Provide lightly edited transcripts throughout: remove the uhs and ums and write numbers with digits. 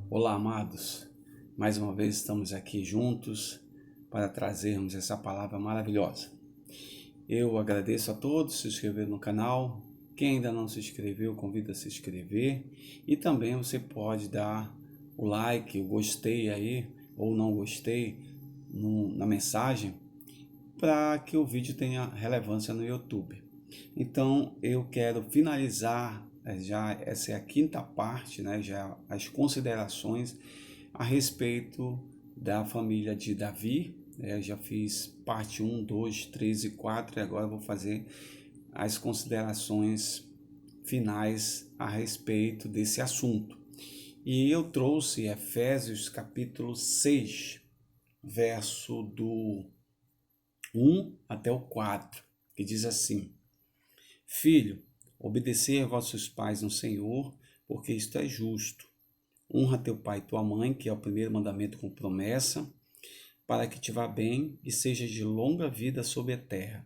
Olá, amados. Mais uma vez estamos aqui juntos para trazermos essa palavra maravilhosa. Eu agradeço a todos que se inscreveram no canal. Quem ainda não se inscreveu, convido a se inscrever. E também você pode dar o like, o gostei aí, ou não gostei na mensagem, para que o vídeo tenha relevância no YouTube. Então eu quero finalizar, já essa é a quinta parte, né, já as considerações a respeito da família de Davi. Eu já fiz parte 1, 2, 3 e 4 e agora eu vou fazer as considerações finais a respeito desse assunto. E eu trouxe Efésios capítulo 6, verso do 1 até o 4, que diz assim: Filho, obedecei a vossos pais no Senhor, porque isto é justo. Honra teu pai e tua mãe, que é o primeiro mandamento com promessa, para que te vá bem e seja de longa vida sobre a terra.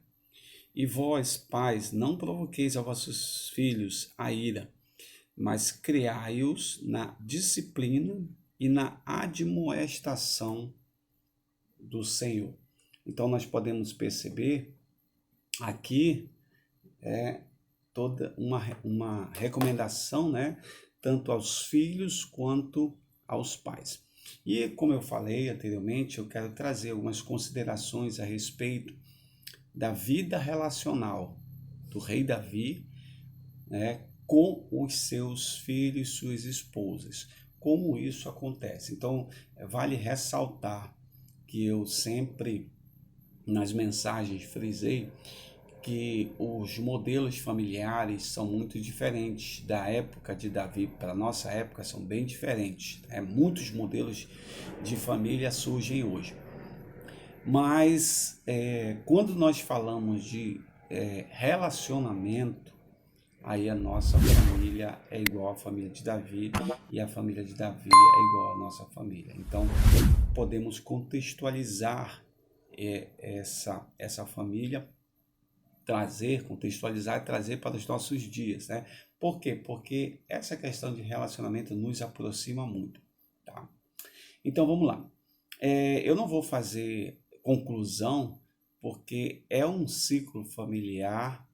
E vós, pais, não provoqueis a vossos filhos a ira, mas criai-os na disciplina e na admoestação do Senhor. Então nós podemos perceber aqui toda uma recomendação, né, tanto aos filhos quanto aos pais. E como eu falei anteriormente, eu quero trazer algumas considerações a respeito da vida relacional do rei Davi, né, com os seus filhos, suas esposas. Como isso acontece? Então, vale ressaltar que eu sempre nas mensagens frisei que os modelos familiares são muito diferentes da época de Davi para a nossa época, são bem diferentes. Muitos modelos de família surgem hoje. Mas quando nós falamos de relacionamento, aí a nossa família é igual à família de Davi e a família de Davi é igual à nossa família. Então podemos contextualizar essa família, contextualizar e trazer para os nossos dias, né? Por quê? Porque essa questão de relacionamento nos aproxima muito, tá? Então vamos lá. Eu não vou fazer conclusão, porque é um ciclo familiar,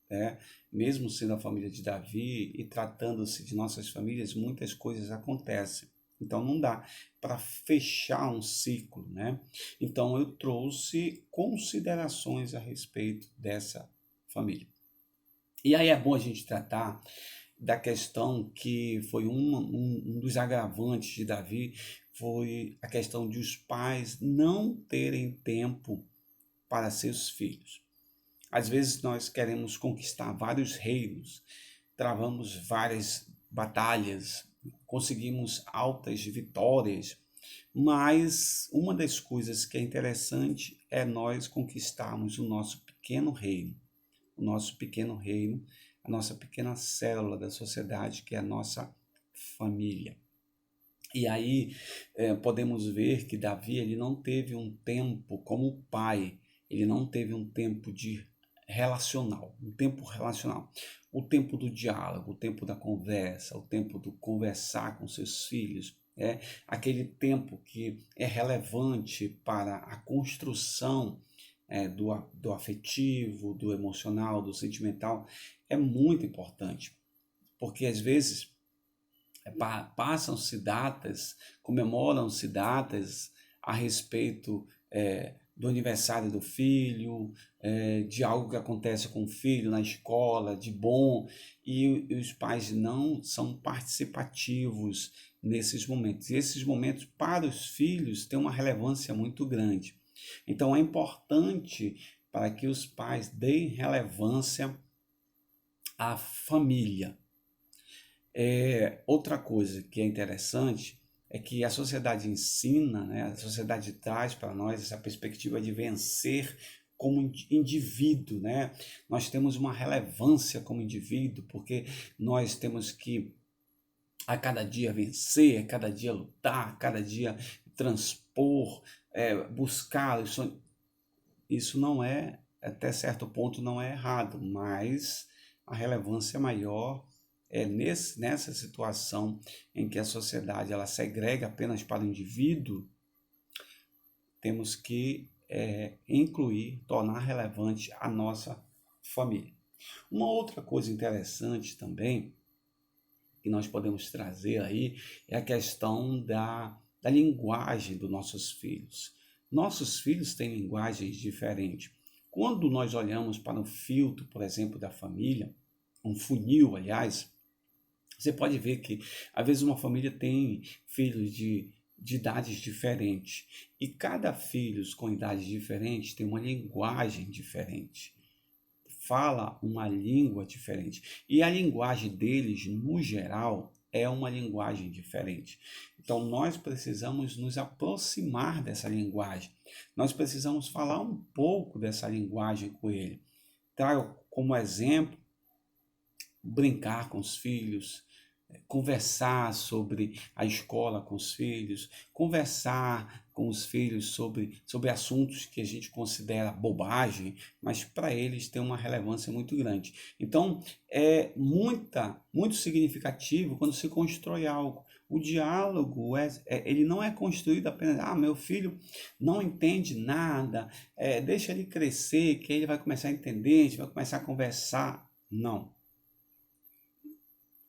né? Mesmo sendo a família de Davi e tratando-se de nossas famílias, muitas coisas acontecem. Então não dá para fechar um ciclo, né? Então eu trouxe considerações a respeito dessa família. E aí é bom a gente tratar da questão que foi um dos agravantes de Davi, foi a questão de os pais não terem tempo para seus filhos. Às vezes nós queremos conquistar vários reinos, travamos várias batalhas, conseguimos altas vitórias, mas uma das coisas que é interessante é nós conquistarmos o nosso pequeno reino, a nossa pequena célula da sociedade, que é a nossa família. E aí podemos ver que Davi ele não teve um tempo como pai, ele não teve um tempo relacional, o tempo do diálogo, o tempo da conversa, o tempo do conversar com seus filhos, aquele tempo que é relevante para a construção do afetivo, do emocional, do sentimental, é muito importante, porque às vezes passam-se datas, comemoram-se datas a respeito do aniversário do filho, de algo que acontece com o filho na escola, de bom, e os pais não são participativos nesses momentos. E esses momentos para os filhos têm uma relevância muito grande. Então é importante para que os pais deem relevância à família. Outra coisa que é interessante é que a sociedade ensina, né, a sociedade traz para nós essa perspectiva de vencer como indivíduo, né? Nós temos uma relevância como indivíduo, porque nós temos que a cada dia vencer, a cada dia lutar, a cada dia transpor, buscar. Isso não é, até certo ponto, não é errado, mas a relevância maior nessa situação em que a sociedade ela segrega apenas para o indivíduo, temos que incluir, tornar relevante a nossa família. Uma outra coisa interessante também que nós podemos trazer aí é a questão da linguagem dos nossos filhos. Nossos filhos têm linguagens diferentes. Quando nós olhamos para um filtro, por exemplo, da família, um funil, aliás, você pode ver que às vezes uma família tem filhos de idades diferentes e cada filho com idades diferentes tem uma linguagem diferente, fala uma língua diferente. E a linguagem deles, no geral, é uma linguagem diferente. Então, nós precisamos nos aproximar dessa linguagem. Nós precisamos falar um pouco dessa linguagem com ele. Trago como exemplo brincar com os filhos, conversar sobre a escola com os filhos, conversar com os filhos sobre assuntos que a gente considera bobagem, mas para eles tem uma relevância muito grande. Então, é muito significativo quando se constrói algo. O diálogo, ele não é construído apenas, meu filho não entende nada, deixa ele crescer, que ele vai começar a entender, a gente vai começar a conversar. Não.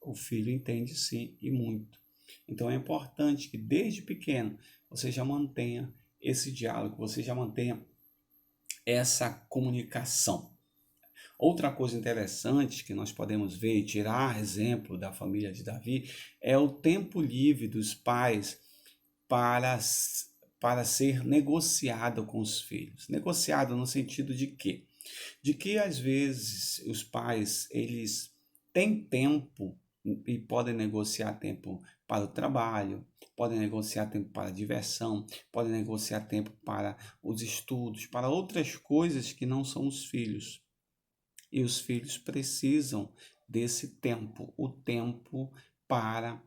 O filho entende sim e muito. Então é importante que desde pequeno você já mantenha esse diálogo, você já mantenha essa comunicação. Outra coisa interessante que nós podemos ver e tirar exemplo da família de Davi é o tempo livre dos pais para ser negociado com os filhos. Negociado no sentido de quê? De que às vezes os pais eles têm tempo e podem negociar tempo para o trabalho, podem negociar tempo para a diversão, podem negociar tempo para os estudos, para outras coisas que não são os filhos. E os filhos precisam desse tempo, o tempo para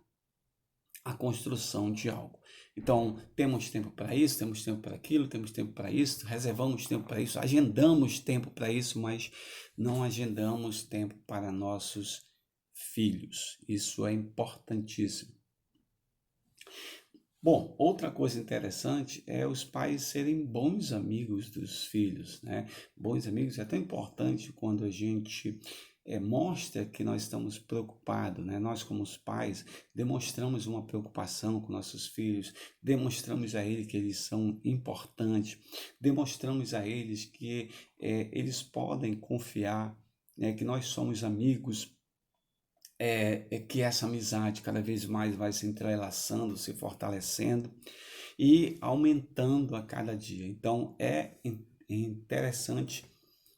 a construção de algo. Então, temos tempo para isso, temos tempo para aquilo, temos tempo para isso, reservamos tempo para isso, agendamos tempo para isso, mas não agendamos tempo para nossos filhos. Isso é importantíssimo. Bom, outra coisa interessante é os pais serem bons amigos dos filhos, né? Bons amigos é tão importante quando a gente mostra que nós estamos preocupados, né? Nós, como os pais, demonstramos uma preocupação com nossos filhos, demonstramos a eles que eles são importantes, demonstramos a eles que eles podem confiar, né? Que nós somos amigos, que essa amizade cada vez mais vai se entrelaçando, se fortalecendo e aumentando a cada dia. Então interessante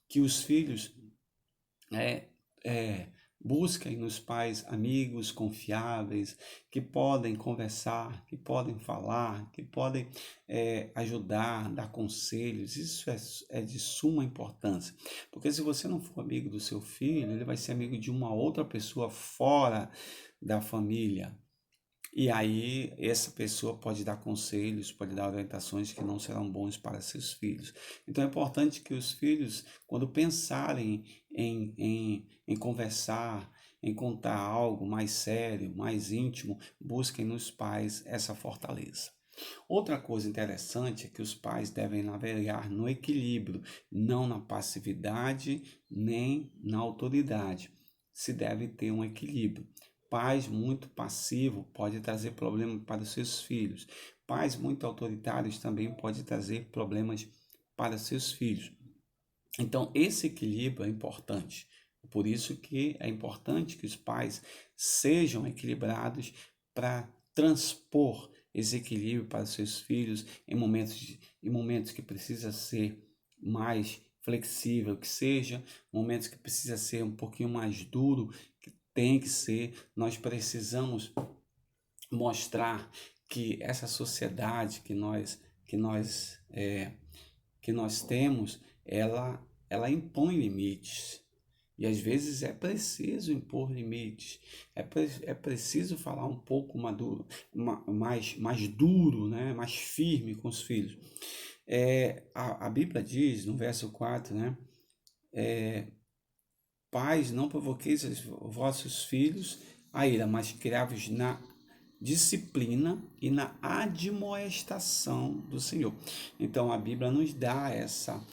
que os filhos busquem nos pais amigos confiáveis, que podem conversar, que podem falar, que podem ajudar, dar conselhos. Isso é de suma importância, porque se você não for amigo do seu filho, ele vai ser amigo de uma outra pessoa fora da família. E aí essa pessoa pode dar conselhos, pode dar orientações que não serão bons para seus filhos. Então é importante que os filhos, quando pensarem em conversar, em contar algo mais sério, mais íntimo, busquem nos pais essa fortaleza. Outra coisa interessante é que os pais devem navegar no equilíbrio, não na passividade nem na autoridade. Se deve ter um equilíbrio. Pais muito passivos pode trazer problemas para os seus filhos. Pais muito autoritários também pode trazer problemas para seus filhos. Então, esse equilíbrio é importante. Por isso que é importante que os pais sejam equilibrados para transpor esse equilíbrio para os seus filhos em momentos que precisa ser mais flexível, que seja, momentos que precisa ser um pouquinho mais duro, que tem que ser. Nós precisamos mostrar que essa sociedade que nós temos, ela impõe limites. E às vezes é preciso impor limites, é preciso falar um pouco mais duro, né? Mais firme com os filhos. A Bíblia diz, no verso 4, né? Pais, não provoqueis os vossos filhos a ira, mas criai-vos na disciplina e na admoestação do Senhor. Então a Bíblia nos dá essa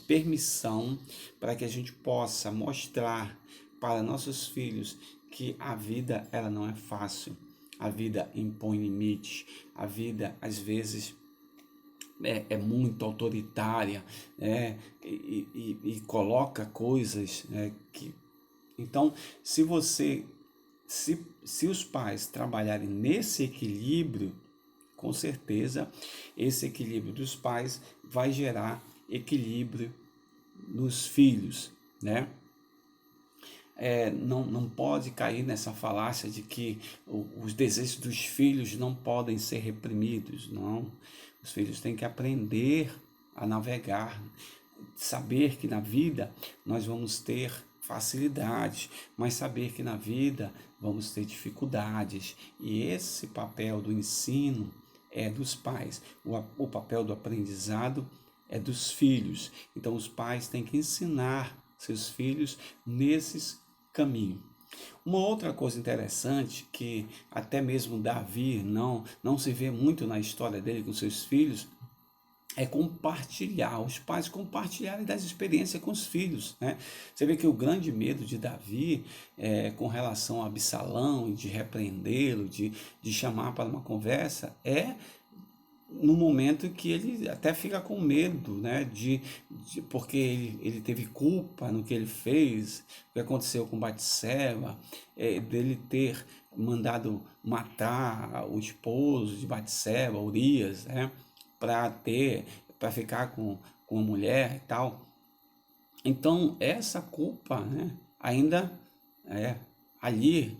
permissão para que a gente possa mostrar para nossos filhos que a vida ela não é fácil. A vida impõe limites, a vida às vezes é muito autoritária, e coloca coisas, que... Então, se os pais trabalharem nesse equilíbrio, com certeza esse equilíbrio dos pais vai gerar equilíbrio nos filhos, né? Não pode cair nessa falácia de que os desejos dos filhos não podem ser reprimidos. Não, os filhos têm que aprender a navegar, saber que na vida nós vamos ter facilidades, mas saber que na vida vamos ter dificuldades, e esse papel do ensino é dos pais, o papel do aprendizado é dos filhos. Então os pais têm que ensinar seus filhos nesses caminho. Uma outra coisa interessante que até mesmo Davi não se vê muito na história dele com seus filhos é compartilhar, os pais compartilharem das experiências com os filhos, né? Você vê que o grande medo de Davi com relação a Absalão, de repreendê-lo, de chamar para uma conversa, no momento que ele até fica com medo, né, porque ele teve culpa no que ele fez, o que aconteceu com Batseba, dele ter mandado matar o esposo de Batseba, Urias, né, para ficar com a mulher e tal. Então essa culpa, né, ainda ali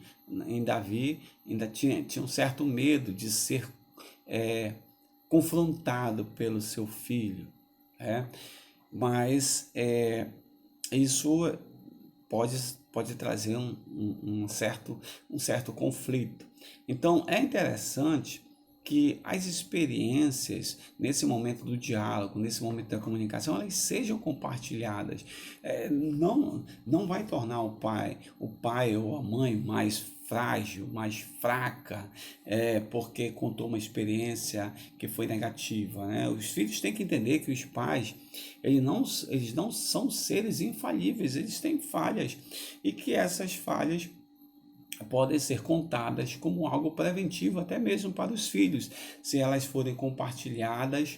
em Davi ainda tinha um certo medo de ser confrontado pelo seu filho, mas isso pode trazer um certo conflito. Então é interessante que as experiências nesse momento do diálogo, nesse momento da comunicação, elas sejam compartilhadas. Não vai tornar o pai ou a mãe mais frágil, mais fraca, porque contou uma experiência que foi negativa, né? Os filhos têm que entender que os pais, eles não são seres infalíveis, eles têm falhas, e que essas falhas podem ser contadas como algo preventivo até mesmo para os filhos, se elas forem compartilhadas,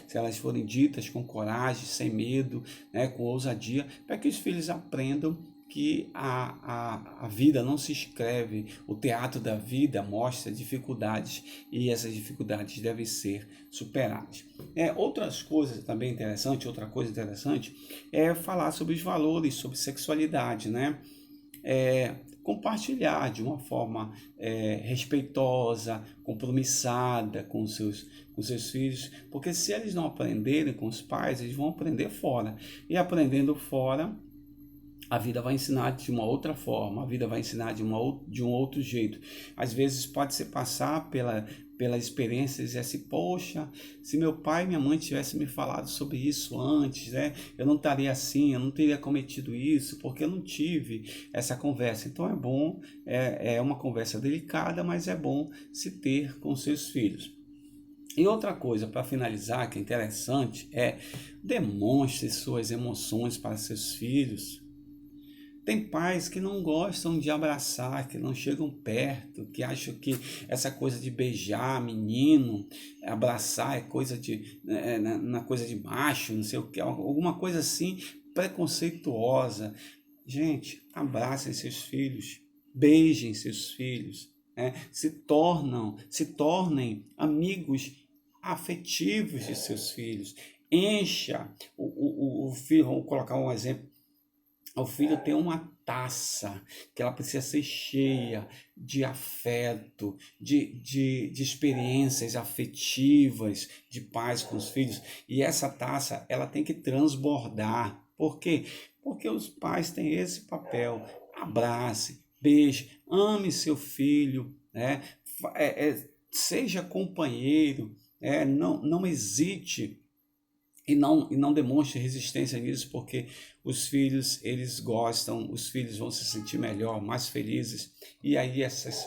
se elas forem ditas com coragem, sem medo, com ousadia, para que os filhos aprendam que a vida não se escreve, o teatro da vida mostra dificuldades e essas dificuldades devem ser superadas. Outra coisa interessante é falar sobre os valores, sobre sexualidade, né? Compartilhar de uma forma respeitosa, compromissada com seus filhos, porque se eles não aprenderem com os pais, eles vão aprender fora, e aprendendo fora, a vida vai ensinar de uma outra forma, a vida vai ensinar de um outro jeito. Às vezes pode ser passar pela experiência e dizer assim, poxa, se meu pai e minha mãe tivessem me falado sobre isso antes, eu não estaria assim, eu não teria cometido isso, porque eu não tive essa conversa. Então é bom, é uma conversa delicada, mas é bom se ter com seus filhos. E outra coisa, para finalizar, que é interessante, demonstre suas emoções para seus filhos. Tem pais que não gostam de abraçar, que não chegam perto, que acham que essa coisa de beijar menino, abraçar é coisa na coisa de macho, não sei o que, alguma coisa assim preconceituosa. Gente, abracem seus filhos, beijem seus filhos, se tornem amigos afetivos de seus filhos. Encha o filho, vamos colocar um exemplo. O filho tem uma taça que ela precisa ser cheia de afeto, de experiências afetivas, de paz com os filhos. E essa taça, ela tem que transbordar. Por quê? Porque os pais têm esse papel. Abrace, beije, ame seu filho, seja companheiro, não hesite e não demonstre resistência nisso, porque os filhos, eles gostam, os filhos vão se sentir melhor, mais felizes, e aí essas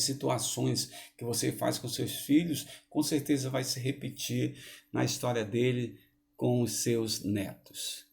situações que você faz com seus filhos, com certeza vai se repetir na história dele com os seus netos.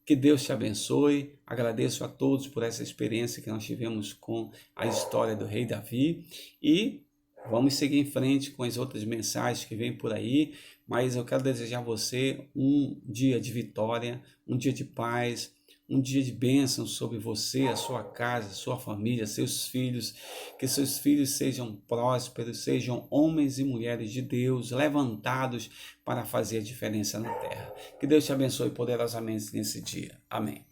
Que Deus te abençoe. Agradeço a todos por essa experiência que nós tivemos com a história do rei Davi e vamos seguir em frente com as outras mensagens que vêm por aí, mas eu quero desejar a você um dia de vitória, um dia de paz, um dia de bênção sobre você, a sua casa, a sua família, seus filhos, que seus filhos sejam prósperos, sejam homens e mulheres de Deus, levantados para fazer a diferença na terra. Que Deus te abençoe poderosamente nesse dia. Amém.